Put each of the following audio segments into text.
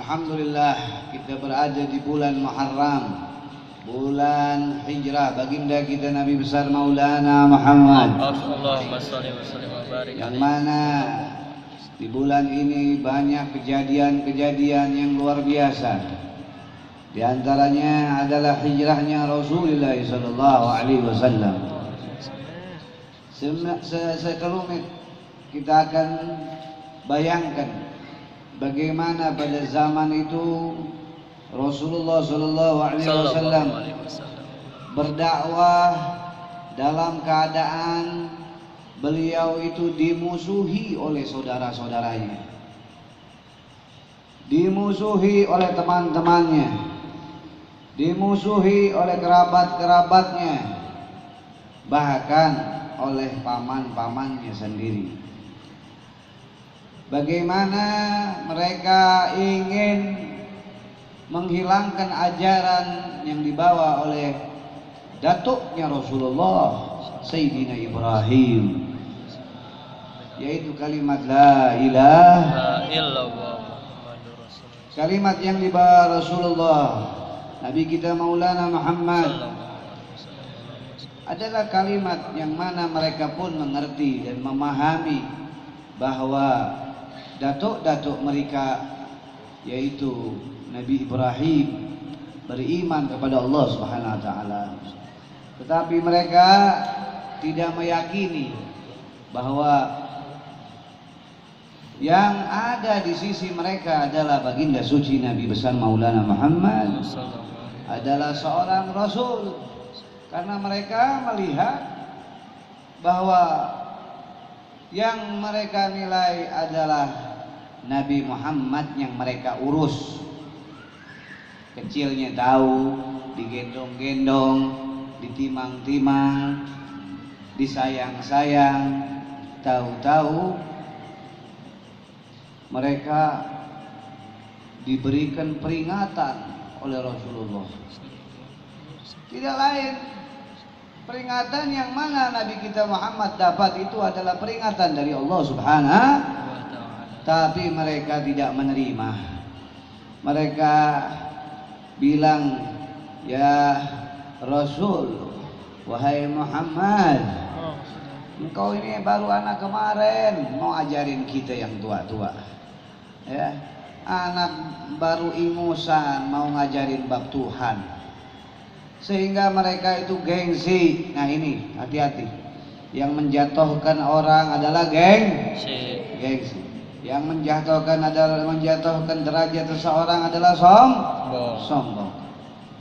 Alhamdulillah kita berada di bulan Muharram, bulan hijrah baginda kita Nabi besar Maulana Muhammad. Allahumma shalli wa sallim wa barik. Yang mana di bulan ini banyak kejadian-kejadian yang luar biasa. Di antaranya adalah hijrahnya Rasulullah sallallahu alaihi wasallam. Sekelumit kita akan bayangkan bagaimana pada zaman itu Rasulullah sallallahu alaihi wasallam berdakwah dalam keadaan beliau itu dimusuhi oleh saudara-saudaranya, dimusuhi oleh teman-temannya, dimusuhi oleh kerabat-kerabatnya, bahkan oleh paman-pamannya sendiri. Bagaimana mereka ingin menghilangkan ajaran yang dibawa oleh datuknya Rasulullah Sayyidina Ibrahim, yaitu kalimat la ilaha illallah. Kalimat yang dibawa Rasulullah Nabi kita Maulana Muhammad adalah kalimat yang mana mereka pun mengerti dan memahami bahwa datuk-datuk mereka yaitu Nabi Ibrahim beriman kepada Allah Subhanahu wa taala. Tetapi mereka tidak meyakini bahwa yang ada di sisi mereka adalah baginda suci Nabi besar Maulana Muhammad adalah seorang Rasul, karena mereka melihat bahwa yang mereka nilai adalah Nabi Muhammad yang mereka urus. Kecilnya tahu, digendong-gendong, ditimang-timang, disayang-sayang, tahu-tahu mereka diberikan peringatan oleh Rasulullah. Tidak lain, peringatan yang mana Nabi kita Muhammad dapat itu adalah peringatan dari Allah Subhanahu. Tapi mereka tidak menerima. Mereka bilang, ya Rasul, wahai Muhammad, engkau ini baru anak kemarin, mau ajarin kita yang tua-tua, ya, anak baru ingusan mau ngajarin bab Tuhan, sehingga mereka itu gengsi. Nah ini hati-hati, yang menjatuhkan orang adalah gengsi. Yang menjatuhkan derajat seseorang adalah sombong.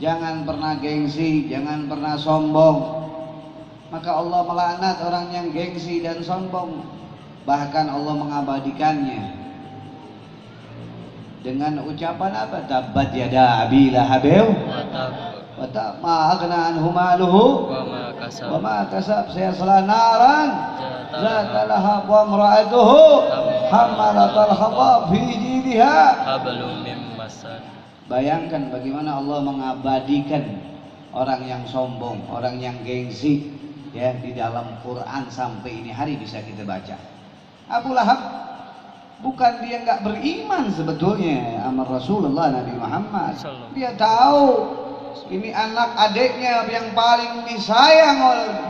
Jangan pernah gengsi, jangan pernah sombong. Maka Allah melaknat orang yang gengsi dan sombong. Bahkan Allah mengabadikannya dengan ucapan apa? Tabbat yada abi lahabin wa ma aghna anhu maluhu wa ma kasab, sayasla naran zata lahab wa imra'atuhu hammalatal hatab fi jidha hablum min masad. Bayangkan bagaimana Allah mengabadikan orang yang sombong, orang yang gengsi, ya, di dalam Quran sampai ini hari bisa kita baca. Abu Lahab bukan dia nggak beriman sebetulnya sama Rasulullah Nabi Muhammad. Dia tahu ini anak adiknya yang paling disayang,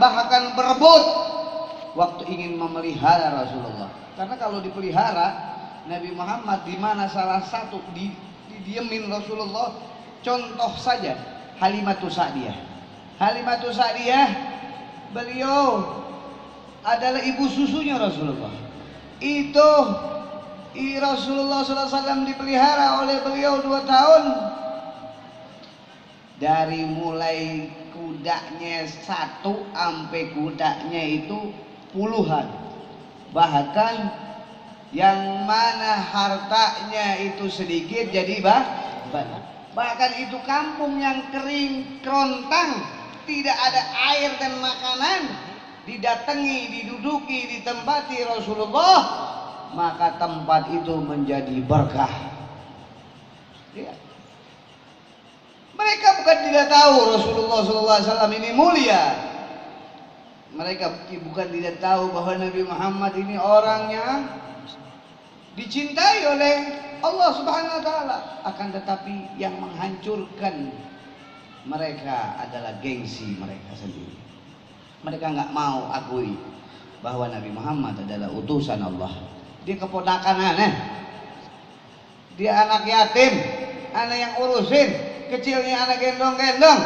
bahkan berebut waktu ingin memelihara Rasulullah. Karena kalau dipelihara Nabi Muhammad, di mana salah satu didiemin Rasulullah, contoh saja Halimatus Sa'diyah. Halimatus Sa'diyah, beliau adalah ibu susunya Rasulullah. Itu Rasulullah SAW dipelihara oleh beliau 2 tahun. Dari mulai kudanya 1 sampai kudanya itu puluhan. Bahkan yang mana hartanya itu sedikit jadi banyak. Bahkan itu kampung yang kering kerontang, tidak ada air dan makanan, didatangi, diduduki, ditempati Rasulullah, maka tempat itu menjadi berkah. Ya. Mereka bukan tidak tahu Rasulullah SAW ini mulia. Mereka bukan tidak tahu bahwa Nabi Muhammad ini orang yang dicintai oleh Allah Subhanahu wa taala, akan tetapi yang menghancurkan mereka adalah gengsi mereka sendiri. Mereka nggak mau akui bahwa Nabi Muhammad adalah utusan Allah. Dia keponakan aneh, dia anak yatim, anak yang urusin, kecilnya anak gendong-gendong.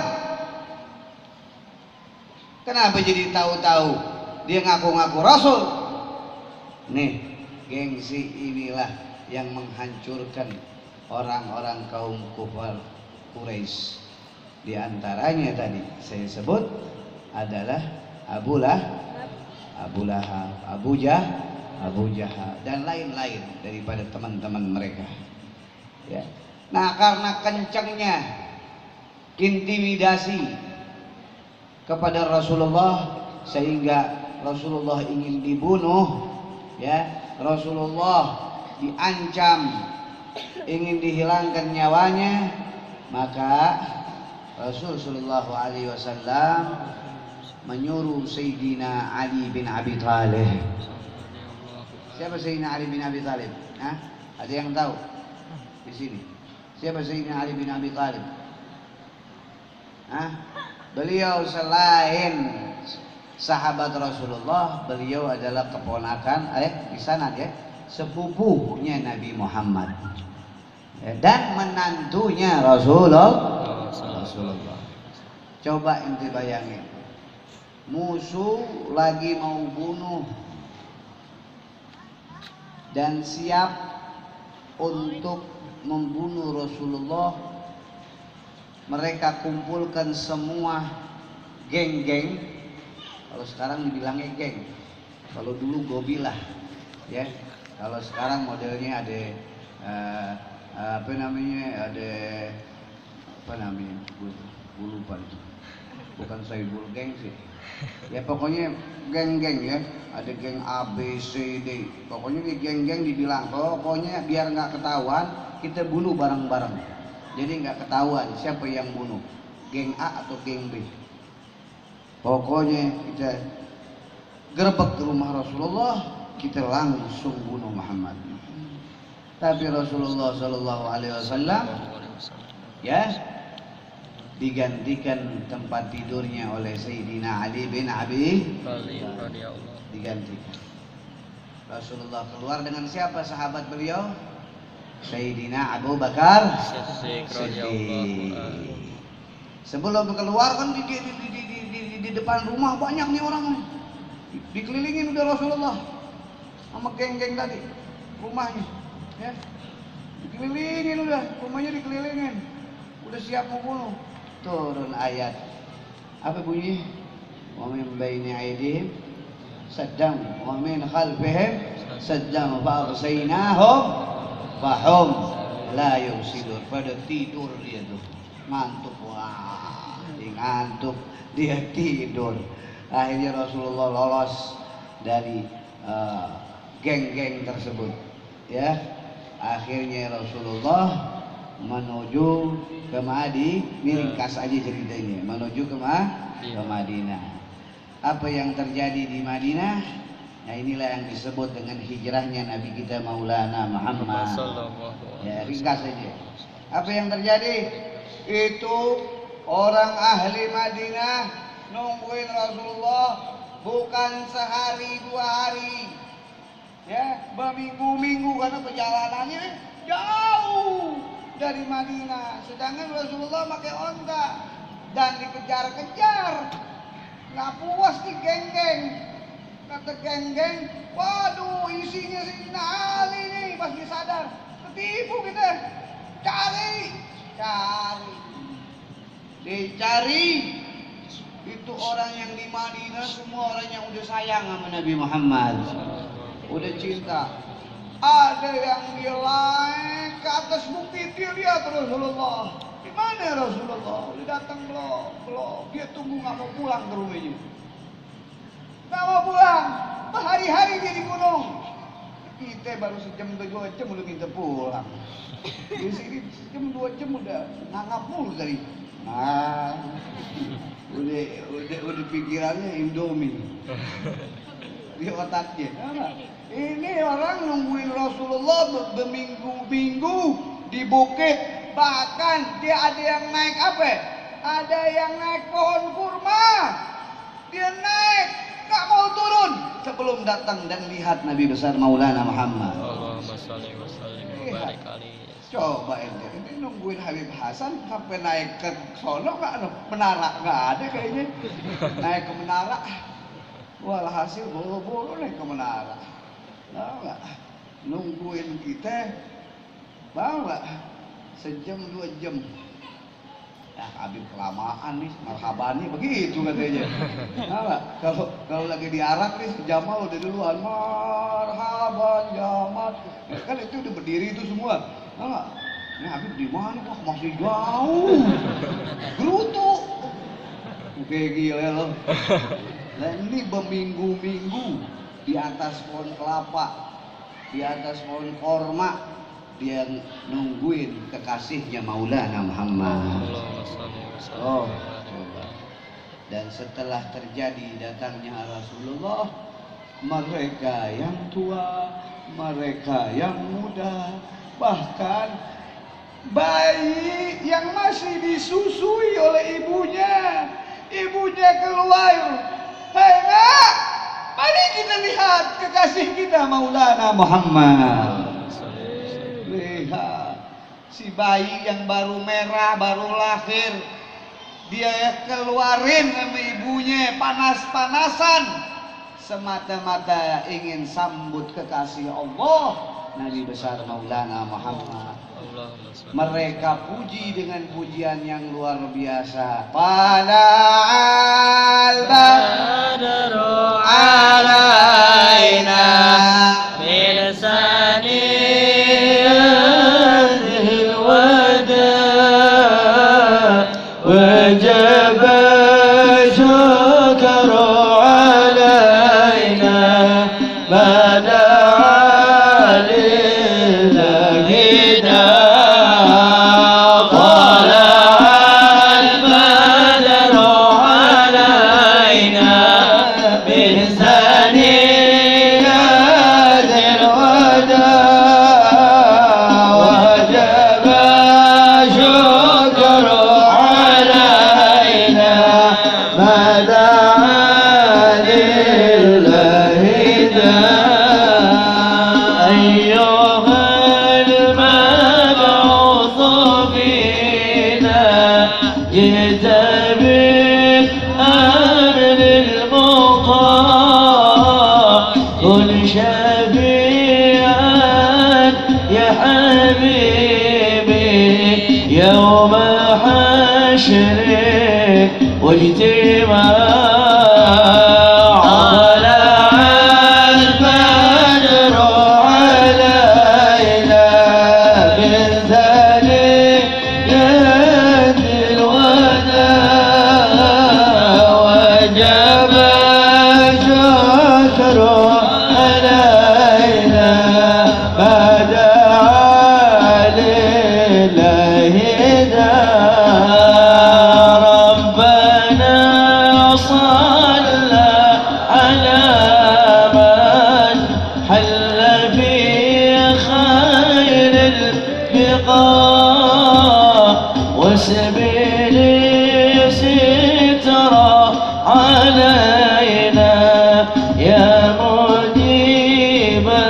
Kenapa jadi tahu-tahu dia ngaku-ngaku Rasul? Nih, gengsi inilah yang menghancurkan orang-orang kaum kufar Quraisy. Di antaranya tadi saya sebut adalah Abu Lahab, Abu Jahal dan lain-lain daripada teman-teman mereka. Ya. Nah, karena kencangnya intimidasi kepada Rasulullah sehingga Rasulullah ingin dibunuh, ya, Rasulullah diancam ingin dihilangkan nyawanya, maka Rasul sallallahu alaihi wasallam menyuruh Sayyidina Ali bin Abi Thalib. Siapa Sayyidina Ali bin Abi Thalib? Hah? Ada yang tahu? Di sini. Siapa Sayyidina Ali bin Abi Thalib? Hah? Beliau selain sahabat Rasulullah, beliau adalah keponakan, di sana ya, sepupunya Nabi Muhammad, ya, dan menantunya Rasulullah. Coba ente bayangin, musuh lagi mau bunuh dan siap untuk membunuh Rasulullah. Mereka kumpulkan semua geng-geng. Kalau sekarang dibilangnya geng, kalau dulu gobilah, ya. Kalau sekarang modelnya ada apa namanya, gue lupa itu. Bukan Saibul geng sih. Ya pokoknya geng-geng ya. Ada geng A, B, C, D. Pokoknya di geng-geng dibilang, pokoknya biar nggak ketahuan kita bunuh bareng-bareng. Jadi nggak ketahuan siapa yang bunuh, geng A atau geng B. Pokoknya kita gerbek ke rumah Rasulullah, kita langsung bunuh Muhammad. Tapi Rasulullah Shallallahu Alaihi Wasallam, ya, digantikan tempat tidurnya oleh Sayyidina Ali bin Abi Thalib. Digantikan. Rasulullah keluar dengan siapa sahabat beliau? Sayyidina Abu Bakar Siddiq. Sebelum keluar kan di depan rumah banyak nih orang, dikelilingin udah Rasulullah sama geng-geng tadi rumahnya, ya, dikelilingin udah, rumahnya dikelilingin, udah siap mau bunuh. Turun ayat apa bunyi? Wa min baini aydihim saddam wa min khalfihim saddam fa agsaynahum fahum la yusidun. Pada tidur dia tuh, ngantuk, wah, ngantuk, dia tidur. Akhirnya Rasulullah lolos dari geng-geng tersebut, ya. Akhirnya Rasulullah menuju ke ringkas aja ceritanya, menuju ke Madinah. Apa yang terjadi di Madinah? Nah, inilah yang disebut dengan hijrahnya Nabi kita Maulana Muhammad. Ya, ringkas saja. Apa yang terjadi? Itu orang ahli Madinah nungguin Rasulullah bukan sehari dua hari, ya, berminggu-minggu, karena perjalanannya jauh dari Madinah. Sedangkan Rasulullah pakai onta dan dikejar-kejar. Nggak puas di geng-geng. Kata geng-geng, waduh, isinya Sayyidina Ali nih. Pas disadar, ketipu kita. Dicari. Itu orang yang di Madinah, semua orang yang udah sayang sama Nabi Muhammad, udah cinta. Ada yang dia naik ke atas bukit, dia lihat Rasulullah. Di mana Rasulullah? Udah datang belum? Dia tunggu, nggak mau pulang ke rumahnya. Nggak mau pulang, berhari-hari dia di gunung. Kita baru sejam 2 jam udah minta pulang. Di sini sejam 2 jam udah ngangap mulu tadi. Nah, udah pikirannya Indomie. di otaknya. Ini orang nungguin Rasulullah berminggu-minggu di bukit, bahkan dia ada yang naik apa? Ada yang naik pohon kurma. Dia naik, gak mau turun sebelum datang dan lihat Nabi besar Maulana Muhammad. Allahumma sholli wa sallim wa barik alaihi. Coba ini nungguin Habib Hasan sampai naik ke sono nggak, menara nggak ada kayaknya. Naik ke menara, walhasil buru-buru naik ke menara. Tahu nggak? Nungguin kita, tahu nggak? Sejam 2 jam. Ya Habib kelamaan nih, marhabani begitu katanya. Nah, kalau lagi diarak nih Jamal udah duluan, marhaban Jamal. Kan itu udah berdiri itu semua. Nah, ini Habib di mana? Wah masih jauh. Gerutu. Oke gila loh. Dan ini berminggu-minggu di atas pohon kelapa, di atas pohon korma. Dia nungguin kekasihnya Maulana Muhammad. Oh, coba. Dan setelah terjadi datangnya Rasulullah, mereka yang tua, mereka yang muda, bahkan bayi yang masih disusui oleh ibunya keluar. Hei nak, mari kita lihat kekasih kita Maulana Muhammad. Lihat si bayi yang baru merah, baru lahir, dia keluarin sama ibunya panas-panasan semata-mata ingin sambut kekasih Allah Nabi besar Maulana Muhammad. Mereka puji dengan pujian yang luar biasa. Pada al-badru alaina min saniyatil wada wajib syukru alaina pada يوم حشر واجتماع طلع البدر علينا من ثنيات الوداع وجب الشكر علينا وسبيلي سترى علينا يا مجيبا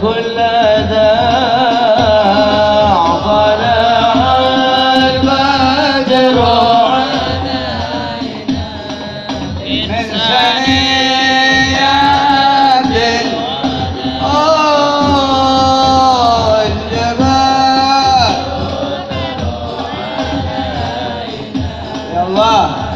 كل داع طلع البدر علينا من ثنيات Allah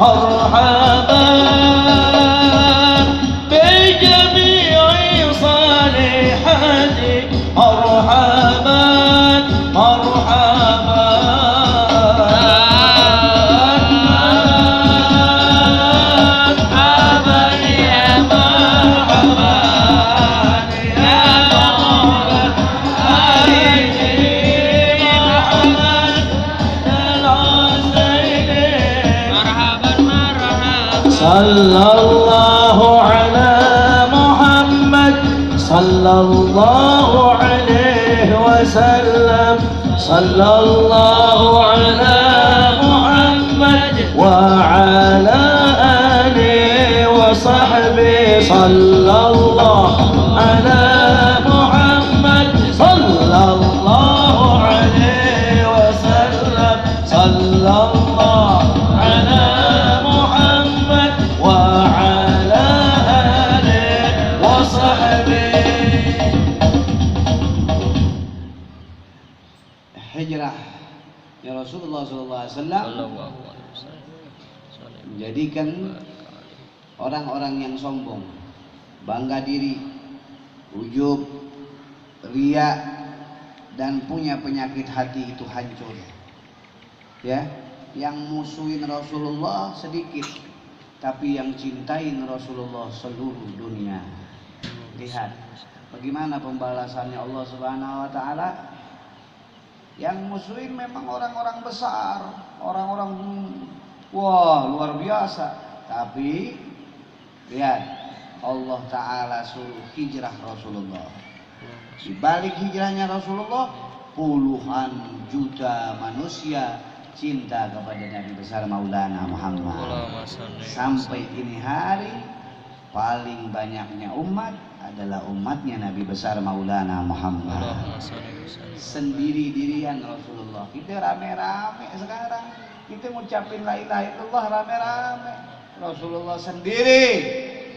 مرحبا بجميع صالحاتي مرحبا مرحبا صلى الله على محمد صلى الله عليه وسلم صلى الله على محمد وعلى آله وصحبه صلى الله على محمد صلى الله عليه وسلم صلى الله على محمد وعلى آله وصحبه. Hijrah ya Rasulullah SAW menjadikan orang-orang yang sombong, bangga diri, ujub, ria, dan punya penyakit hati itu hancur. Ya, yang musuhin Rasulullah sedikit, tapi yang cintain Rasulullah seluruh dunia. Lihat bagaimana pembalasannya Allah Subhanahu wa taala. Yang musuhin memang orang-orang besar, orang-orang wah luar biasa, tapi lihat Allah taala suruh hijrah Rasulullah. Di balik hijrahnya Rasulullah, puluhan juta manusia cinta kepada Nabi besar Maulana Muhammad. Sampai ini hari paling banyaknya umat adalah umatnya Nabi besar Maulana Muhammad. Sendiri-dirian Rasulullah. Kita rame-rame sekarang, kita ngucapin la ilaha illallah rame-rame. Rasulullah sendiri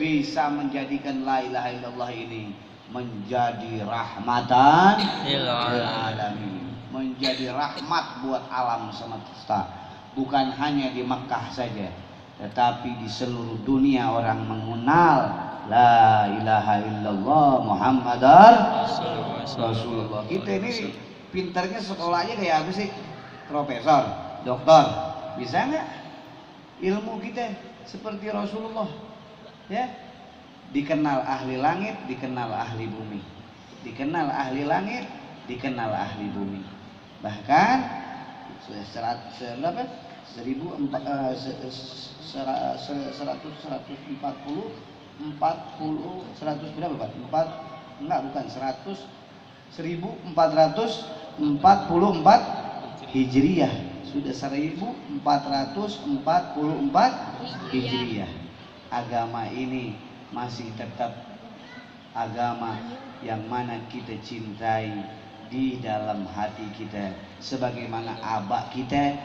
bisa menjadikan la ilaha illallah ini menjadi rahmatan lil alamin, menjadi rahmat buat alam semesta. Bukan hanya di Makkah saja, tetapi di seluruh dunia orang mengenal la ilaha illallah Muhammadar Rasulullah. Kita ini pintarnya sekolahnya kayak apa sih? Profesor, doktor, bisa nggak ilmu kita seperti Rasulullah? Ya, dikenal ahli langit, dikenal ahli bumi, dikenal ahli langit, dikenal ahli bumi. Bahkan 1444 Hijriyah, sudah 1444 Hijriyah. Agama ini masih tetap agama yang mana kita cintai di dalam hati kita, sebagaimana abah kita,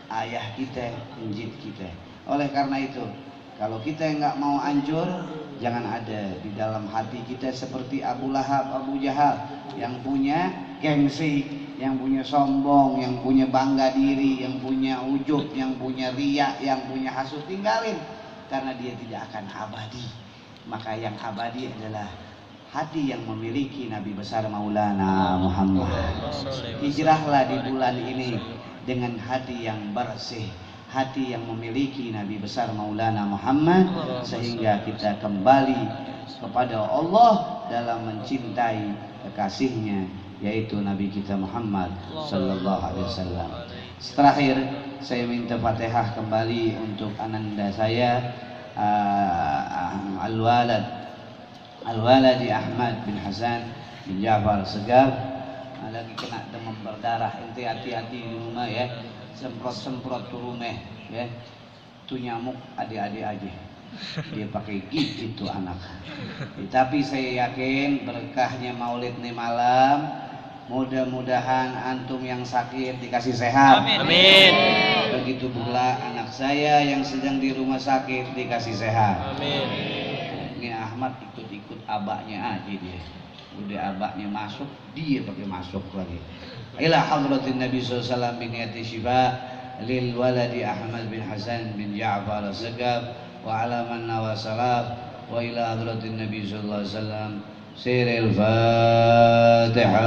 ayah kita, injit kita. Oleh karena itu, kalau kita nggak mau hancur, jangan ada di dalam hati kita seperti Abu Lahab, Abu Jahal yang punya gengsi, yang punya sombong, yang punya bangga diri, yang punya ujub, yang punya riya, yang punya hasud. Tinggalin, karena dia tidak akan abadi. Maka yang abadi adalah hati yang memiliki Nabi besar Maulana Muhammad. Hijrahlah di bulan ini dengan hati yang bersih, hati yang memiliki Nabi besar Maulana Muhammad, sehingga kita kembali kepada Allah dalam mencintai kekasihnya, yaitu Nabi kita Muhammad sallallahu alaihi wasallam. Terakhir saya minta Fatihah kembali untuk ananda saya Al-Waladi Ahmad bin Hasan bin Ja'far Segar. Lagi kena demam berdarah, ente hati-hati di rumah ya, semprot-semprot tuh rumah ya. Tuh nyamuk adik-adik aja, dia pakai gigit tuh anak. Tapi saya yakin berkahnya maulid nih malam, mudah-mudahan antum yang sakit dikasih sehat. Amin. Begitu pula anak saya yang sedang di rumah sakit dikasih sehat. Amin. Ini Ahmad ikut-ikut abaknya aja dia. Udah abaknya masuk, dia pakai masuk lagi. Ila hadratin Nabi sallallahu alaihi wasallam bi niyati syifa للولد أحمد بن حسن بن جعفر السقاف وعلى من نوى صلاة وإلى حضرة النبي صلى الله عليه وسلم. سير الفاتحة.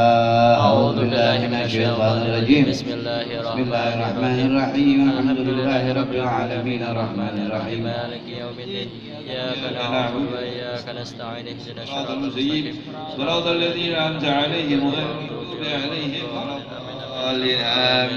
أعوذ بالله من الشيطان الرجيم. بسم الله الرحمن الرحيم. الحمد لله رب العالمين الرحمن الرحيم مالك يوم الدين إياك نعبد وإياك نستعين اهدنا الصراط المستقيم صراط الذين أنعمت عليهم غير المغضوب عليهم ولا الضالين. آمين.